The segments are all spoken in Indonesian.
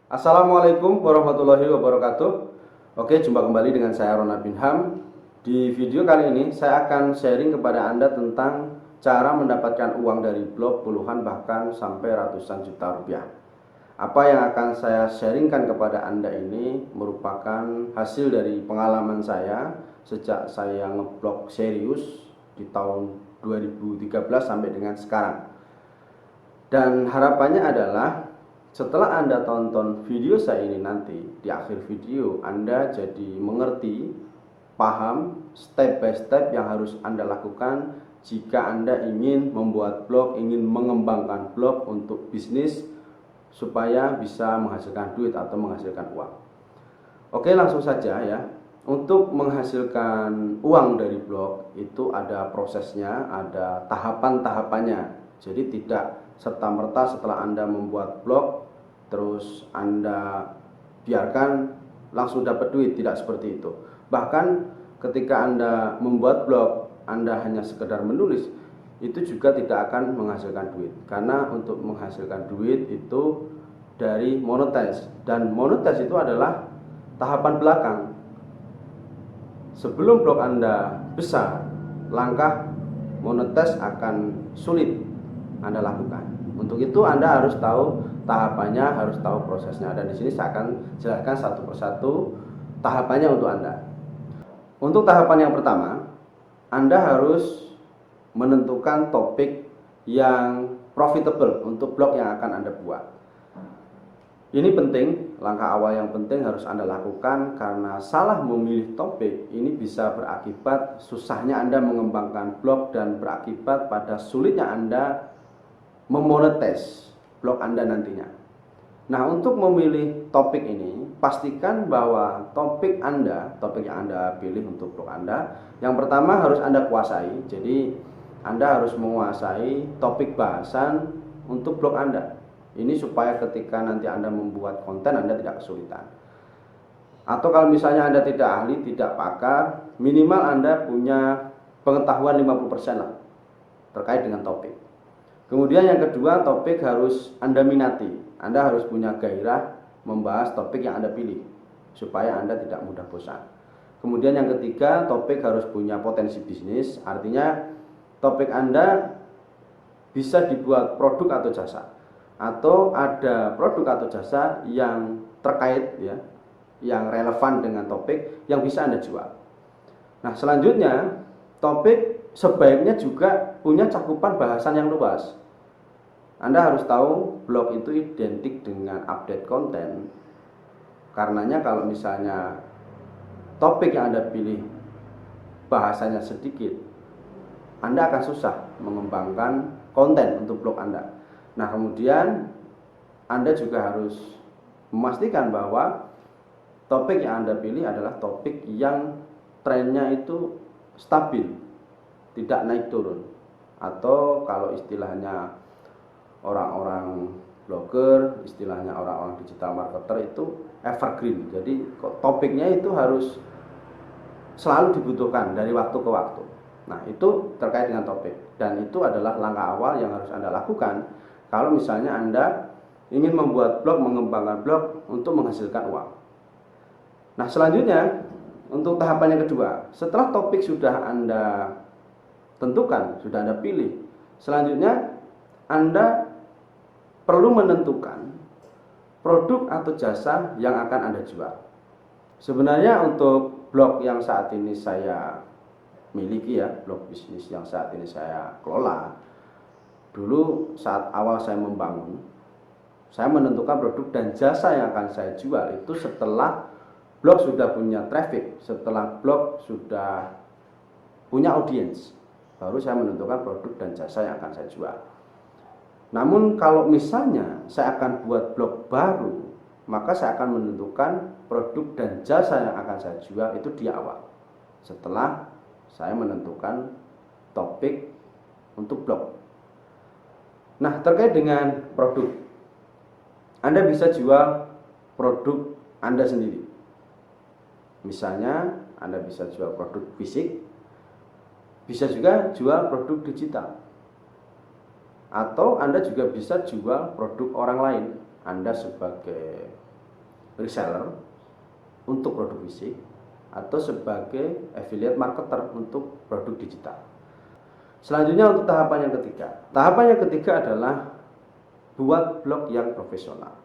Assalamualaikum warahmatullahi wabarakatuh. Oke, jumpa kembali dengan saya Ronald bin Ham. Di video kali ini saya akan sharing kepada Anda tentang cara mendapatkan uang dari blog puluhan bahkan sampai ratusan juta rupiah. Apa yang akan saya sharingkan kepada Anda ini merupakan hasil dari pengalaman saya sejak saya ngeblog serius di tahun 2013 sampai dengan sekarang. Dan harapannya adalah setelah Anda tonton video saya ini nanti, di akhir video Anda jadi mengerti, paham step by step yang harus Anda lakukan jika Anda ingin membuat blog, ingin mengembangkan blog untuk bisnis supaya bisa menghasilkan duit atau menghasilkan uang. Oke, langsung saja ya. Untuk menghasilkan uang dari blog itu ada prosesnya, ada tahapan-tahapannya. Jadi tidak serta-merta setelah Anda membuat blog terus Anda biarkan langsung dapat duit, tidak seperti itu. Bahkan ketika Anda membuat blog, Anda hanya sekedar menulis, itu juga tidak akan menghasilkan duit. Karena untuk menghasilkan duit itu dari monetize, dan monetize itu adalah tahapan belakang. Sebelum blog Anda besar, langkah monetize akan sulit Anda lakukan. Untuk itu Anda harus tahu tahapannya, harus tahu prosesnya. Dan di sini saya akan jelaskan satu persatu tahapannya untuk Anda. Untuk tahapan yang pertama, Anda harus menentukan topik yang profitable untuk blog yang akan Anda buat. Ini penting, langkah awal yang penting harus Anda lakukan, karena salah memilih topik ini bisa berakibat susahnya Anda mengembangkan blog dan berakibat pada sulitnya Anda memonetize blog Anda nantinya. Nah, untuk memilih topik ini, pastikan bahwa topik yang Anda pilih untuk blog Anda, yang pertama harus Anda kuasai. Jadi, Anda harus menguasai topik bahasan untuk blog Anda. Ini supaya ketika nanti Anda membuat konten, Anda tidak kesulitan. Atau kalau misalnya Anda tidak ahli, tidak pakar, minimal Anda punya pengetahuan 50% lah terkait dengan topik. Kemudian yang kedua, topik harus Anda minati. Anda harus punya gairah membahas topik yang Anda pilih supaya Anda tidak mudah bosan. Kemudian yang ketiga, topik harus punya potensi bisnis. Artinya topik Anda bisa dibuat produk atau jasa, atau ada produk atau jasa yang terkait ya, yang relevan dengan topik yang bisa Anda jual. Nah, selanjutnya topik sebaiknya juga punya cakupan bahasan yang luas. Anda harus tahu blog itu identik dengan update konten. Karenanya kalau misalnya topik yang Anda pilih bahasanya sedikit, Anda akan susah mengembangkan konten untuk blog Anda. Nah, kemudian Anda juga harus memastikan bahwa topik yang Anda pilih adalah topik yang trennya itu stabil, tidak naik turun. Atau kalau istilahnya orang-orang blogger, istilahnya orang-orang digital marketer itu evergreen. Jadi topiknya itu harus selalu dibutuhkan dari waktu ke waktu. Nah, itu terkait dengan topik, dan itu adalah langkah awal yang harus Anda lakukan kalau misalnya Anda ingin membuat blog, mengembangkan blog untuk menghasilkan uang. Nah, selanjutnya untuk tahapan yang kedua, setelah topik sudah Anda tentukan, sudah Anda pilih, selanjutnya Anda perlu menentukan produk atau jasa yang akan Anda jual. Sebenarnya untuk blog yang saat ini saya miliki ya, blog bisnis yang saat ini saya kelola, dulu saat awal saya membangun, saya menentukan produk dan jasa yang akan saya jual itu setelah blog sudah punya traffic, setelah blog sudah punya audiens, baru saya menentukan produk dan jasa yang akan saya jual. Namun kalau misalnya saya akan buat blog baru, maka saya akan menentukan produk dan jasa yang akan saya jual itu di awal, setelah saya menentukan topik untuk blog. Nah, terkait dengan produk, Anda bisa jual produk Anda sendiri. Misalnya Anda bisa jual produk fisik, bisa juga jual produk digital. Atau Anda juga bisa jual produk orang lain. Anda sebagai reseller untuk produk fisik atau sebagai affiliate marketer untuk produk digital. Selanjutnya untuk tahapan yang ketiga. Tahapan yang ketiga adalah buat blog yang profesional.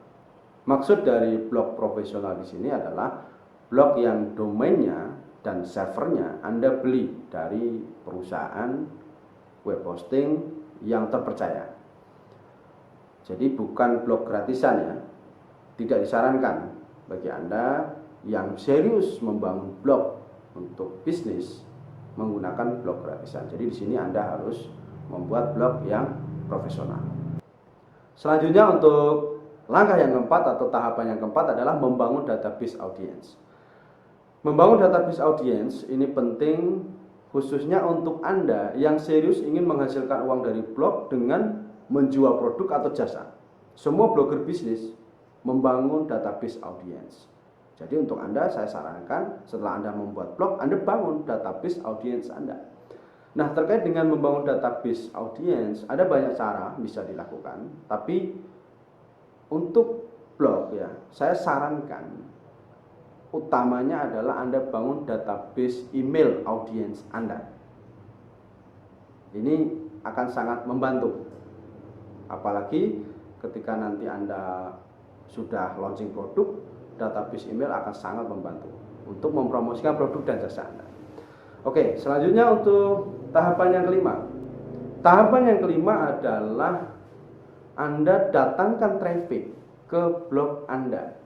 Maksud dari blog profesional di sini adalah blog yang domainnya dan servernya Anda beli dari perusahaan web hosting yang terpercaya. Jadi bukan blog gratisan ya. Tidak disarankan bagi Anda yang serius membangun blog untuk bisnis menggunakan blog gratisan. Jadi di sini Anda harus membuat blog yang profesional. Selanjutnya untuk langkah yang keempat atau tahapan yang keempat adalah membangun database audience. Membangun database audience ini penting khususnya untuk Anda yang serius ingin menghasilkan uang dari blog dengan menjual produk atau jasa. Semua blogger bisnis membangun database audience. Jadi untuk Anda saya sarankan setelah Anda membuat blog, Anda bangun database audience Anda. Nah, terkait dengan membangun database audience, ada banyak cara bisa dilakukan. Tapi untuk blog ya, saya sarankan utamanya adalah Anda bangun database email audience Anda. Ini akan sangat membantu. Apalagi ketika nanti Anda sudah launching produk, database email akan sangat membantu untuk mempromosikan produk dan jasa Anda. Oke, selanjutnya untuk tahapan yang kelima. Tahapan yang kelima adalah Anda datangkan traffic ke blog Anda.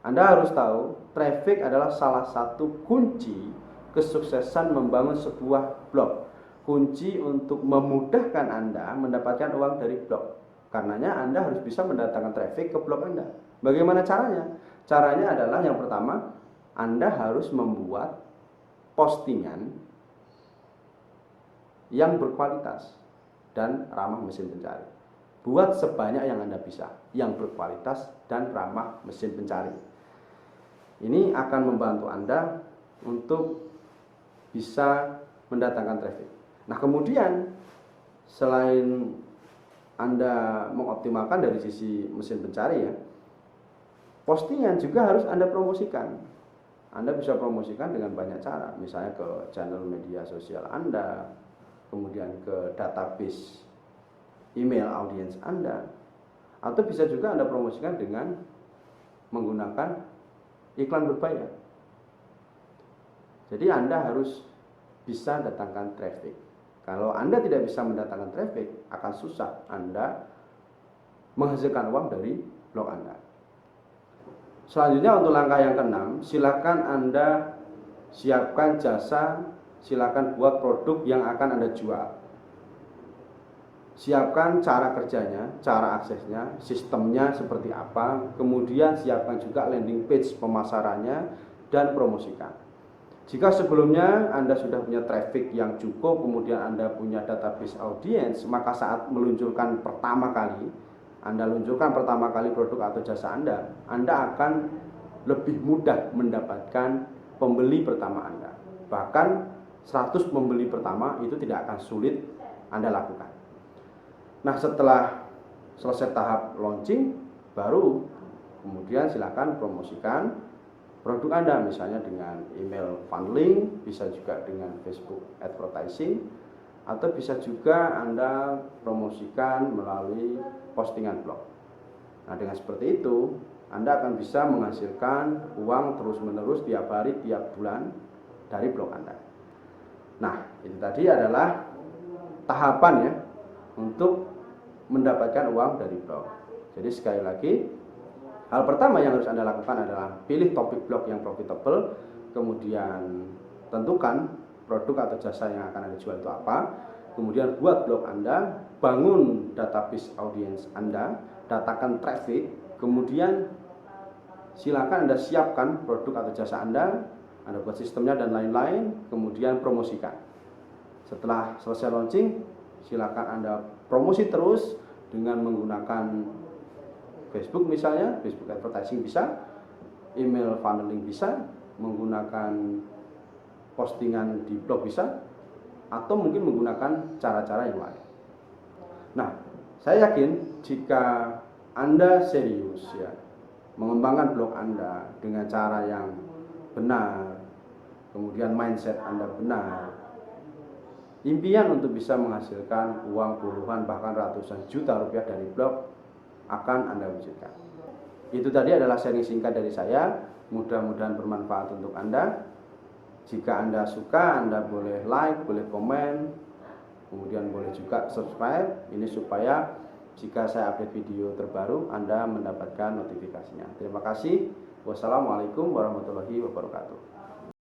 Anda harus tahu, traffic adalah salah satu kunci kesuksesan membangun sebuah blog. Kunci untuk memudahkan Anda mendapatkan uang dari blog. Karenanya Anda harus bisa mendatangkan traffic ke blog Anda. Bagaimana caranya? Caranya adalah yang pertama, Anda harus membuat postingan yang berkualitas dan ramah mesin pencari. Buat sebanyak yang Anda bisa, yang berkualitas dan ramah mesin pencari. Ini akan membantu Anda untuk bisa mendatangkan traffic. Nah, kemudian selain Anda mengoptimalkan dari sisi mesin pencari ya, postingan juga harus Anda promosikan. Anda bisa promosikan dengan banyak cara, misalnya ke channel media sosial Anda, kemudian ke database email audience Anda, atau bisa juga Anda promosikan dengan menggunakan iklan berbayar. Jadi Anda harus bisa datangkan traffic. Kalau Anda tidak bisa mendatangkan traffic, akan susah Anda menghasilkan uang dari blog Anda. Selanjutnya untuk langkah yang keenam, silakan Anda siapkan jasa, silakan buat produk yang akan Anda jual. Siapkan cara kerjanya, cara aksesnya, sistemnya seperti apa, kemudian siapkan juga landing page pemasarannya dan promosikan. Jika sebelumnya Anda sudah punya traffic yang cukup, kemudian Anda punya database audience, maka saat meluncurkan pertama kali, Anda luncurkan pertama kali produk atau jasa Anda akan lebih mudah mendapatkan pembeli pertama Anda. Bahkan 100 pembeli pertama itu tidak akan sulit Anda lakukan. Nah, setelah selesai tahap launching, baru kemudian silakan promosikan produk Anda, misalnya dengan email funneling, bisa juga dengan Facebook advertising, atau bisa juga Anda promosikan melalui postingan blog. Nah, dengan seperti itu Anda akan bisa menghasilkan uang terus-menerus tiap hari, tiap bulan dari blog Anda. Nah, itu tadi adalah tahapan ya untuk mendapatkan uang dari blog. Jadi sekali lagi, hal pertama yang harus Anda lakukan adalah pilih topik blog yang profitable, kemudian tentukan produk atau jasa yang akan Anda jual itu apa, kemudian buat blog Anda, bangun database audience Anda, datakan traffic, kemudian silakan Anda siapkan produk atau jasa Anda buat sistemnya dan lain-lain, kemudian promosikan. Setelah selesai launching, silakan Anda promosi terus dengan menggunakan Facebook misalnya, Facebook advertising bisa, email funneling bisa, menggunakan postingan di blog bisa, atau mungkin menggunakan cara-cara yang lain. Nah, saya yakin jika Anda serius ya mengembangkan blog Anda dengan cara yang benar, kemudian mindset Anda benar, impian untuk bisa menghasilkan uang puluhan bahkan ratusan juta rupiah dari blog akan Anda wujudkan. Itu tadi adalah sharing singkat dari saya, mudah-mudahan bermanfaat untuk Anda. Jika Anda suka, Anda boleh like, boleh komen, kemudian boleh juga subscribe, ini supaya jika saya update video terbaru Anda mendapatkan notifikasinya. Terima kasih. Wassalamualaikum warahmatullahi wabarakatuh.